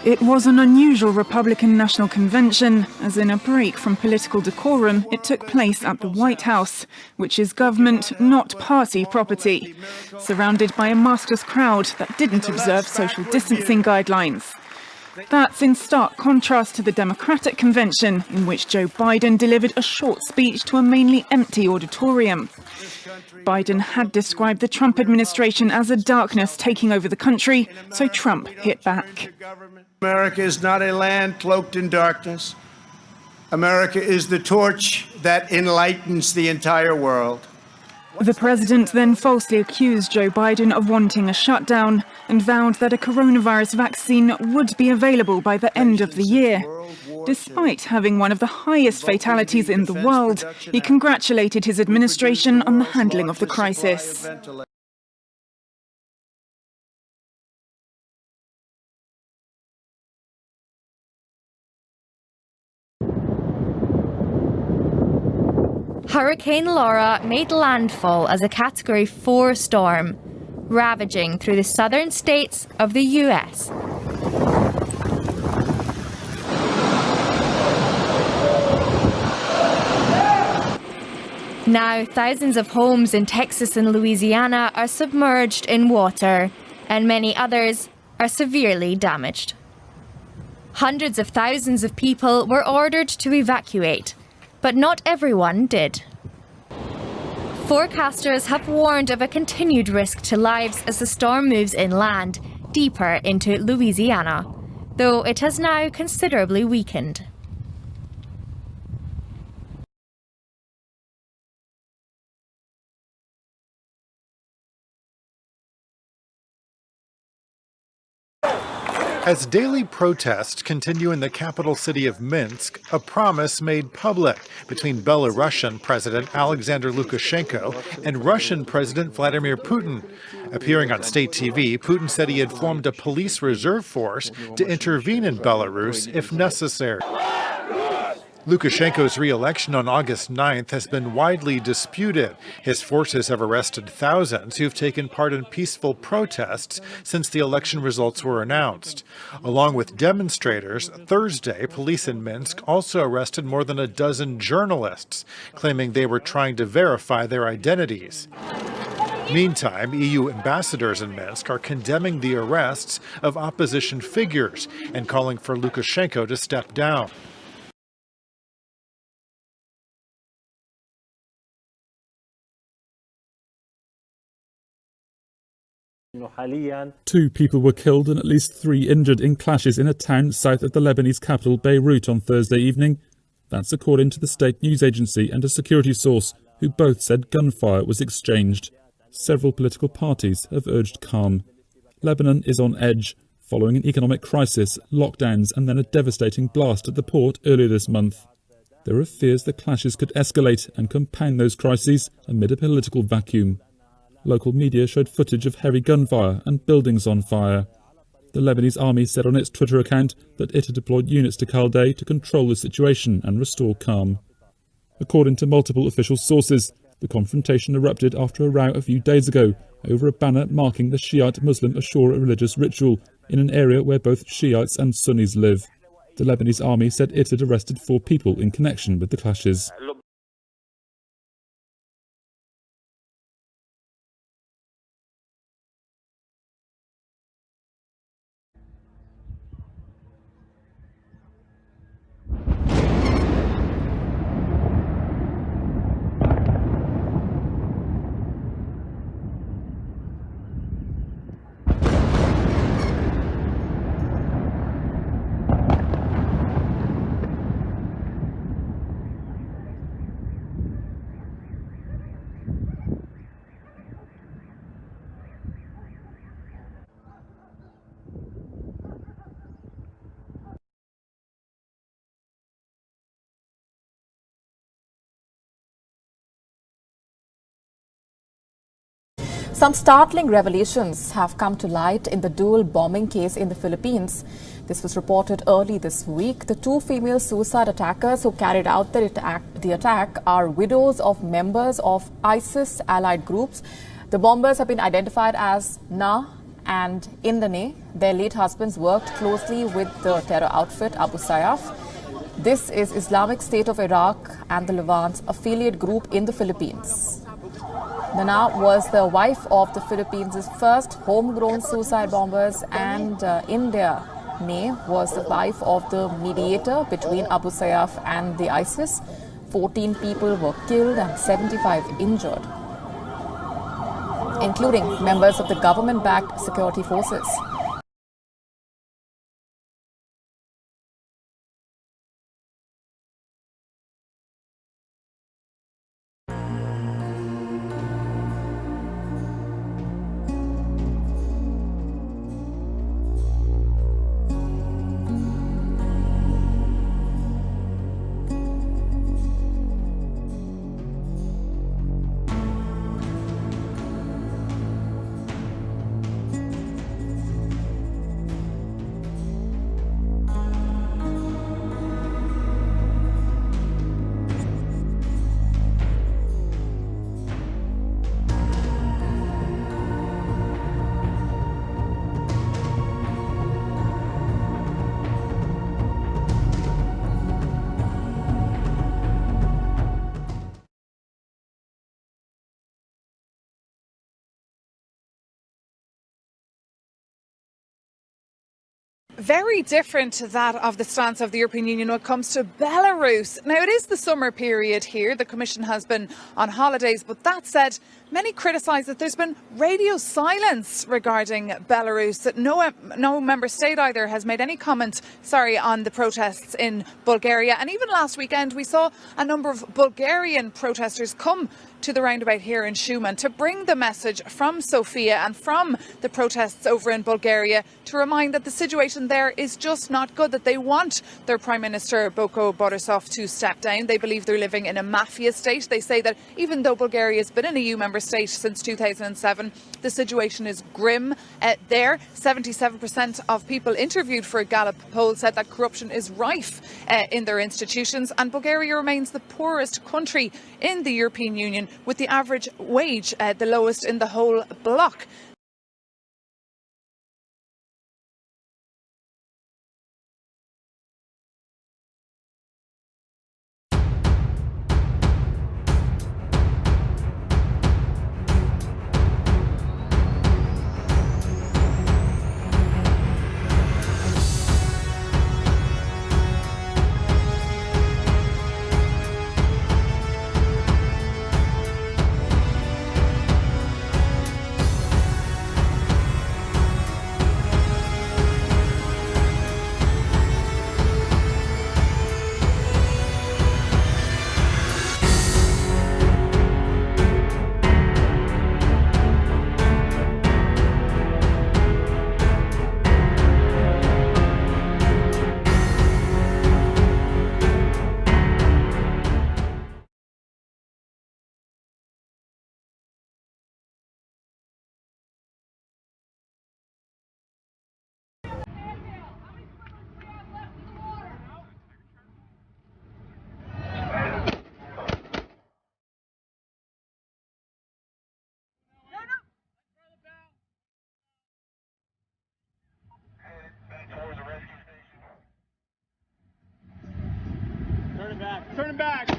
It was an unusual Republican National Convention, as in a break from political decorum, it took place at the White House, which is government, not party property, surrounded by a maskless crowd that didn't observe social distancing guidelines. That's in stark contrast to the Democratic convention, in which Joe Biden delivered a short speech to a mainly empty auditorium. Biden had described the Trump administration as a darkness taking over the country, so Trump hit back. America is not a land cloaked in darkness. America is the torch that enlightens the entire world. The president then falsely accused Joe Biden of wanting a shutdown and vowed that a coronavirus vaccine would be available by the end of the year. Despite having one of the highest fatalities in the world, he congratulated his administration on the handling of the crisis. Hurricane Laura made landfall as a Category 4 storm, ravaging through the southern states of the U.S. Now, thousands of homes in Texas and Louisiana are submerged in water, and many others are severely damaged. Hundreds of thousands of people were ordered to evacuate, but not everyone did. Forecasters have warned of a continued risk to lives as the storm moves inland, deeper into Louisiana, though it has now considerably weakened. As daily protests continue in the capital city of Minsk, a promise made public between Belarusian President Alexander Lukashenko and Russian President Vladimir Putin. Appearing on state TV, Putin said he had formed a police reserve force to intervene in Belarus if necessary. Lukashenko's re-election on August 9th has been widely disputed. His forces have arrested thousands who've taken part in peaceful protests since the election results were announced. Along with demonstrators, Thursday, police in Minsk also arrested more than a dozen journalists, claiming they were trying to verify their identities. Meantime, EU ambassadors in Minsk are condemning the arrests of opposition figures and calling for Lukashenko to step down. Two people were killed and at least 3 injured in clashes in a town south of the Lebanese capital Beirut on Thursday evening. That's according to the state news agency and a security source, who both said gunfire was exchanged. Several political parties have urged calm. Lebanon is on edge, following an economic crisis, lockdowns and then a devastating blast at the port earlier this month. There are fears the clashes could escalate and compound those crises amid a political vacuum. Local media showed footage of heavy gunfire and buildings on fire. The Lebanese army said on its Twitter account that it had deployed units to Kaldai to control the situation and restore calm. According to multiple official sources, the confrontation erupted after a row a few days ago over a banner marking the Shiite Muslim Ashura religious ritual in an area where both Shiites and Sunnis live. The Lebanese army said it had arrested 4 people in connection with the clashes. Some startling revelations have come to light in the dual bombing case in the Philippines. This was reported early this week. The 2 female suicide attackers who carried out the attack are widows of members of ISIS allied groups. The bombers have been identified as Na And in the Ney, their late husbands worked closely with the terror outfit Abu Sayyaf. This is Islamic State of Iraq and the Levant's affiliate group in the Philippines. Nana was the wife of the Philippines' first homegrown suicide bombers, and India Ney was the wife of the mediator between Abu Sayyaf and the ISIS. 14 people were killed and 75 injured, including members of the government-backed security forces. Very different to that of the stance of the European Union when it comes to Belarus. Now, it is the summer period here. The Commission has been on holidays, but that said, many criticise that there's been radio silence regarding Belarus, that no member state either has made any comment, on the protests in Bulgaria. And even last weekend, we saw a number of Bulgarian protesters come to the roundabout here in Shumen to bring the message from Sofia and from the protests over in Bulgaria to remind that the situation there is just not good, that they want their Prime Minister Boko Borisov to step down. They believe they're living in a mafia state. They say that even though Bulgaria has been an EU member state since 2007, the situation is grim there. 77% of people interviewed for a Gallup poll said that corruption is rife in their institutions, and Bulgaria remains the poorest country in the European Union, with the average wage the lowest in the whole bloc. Turn it back.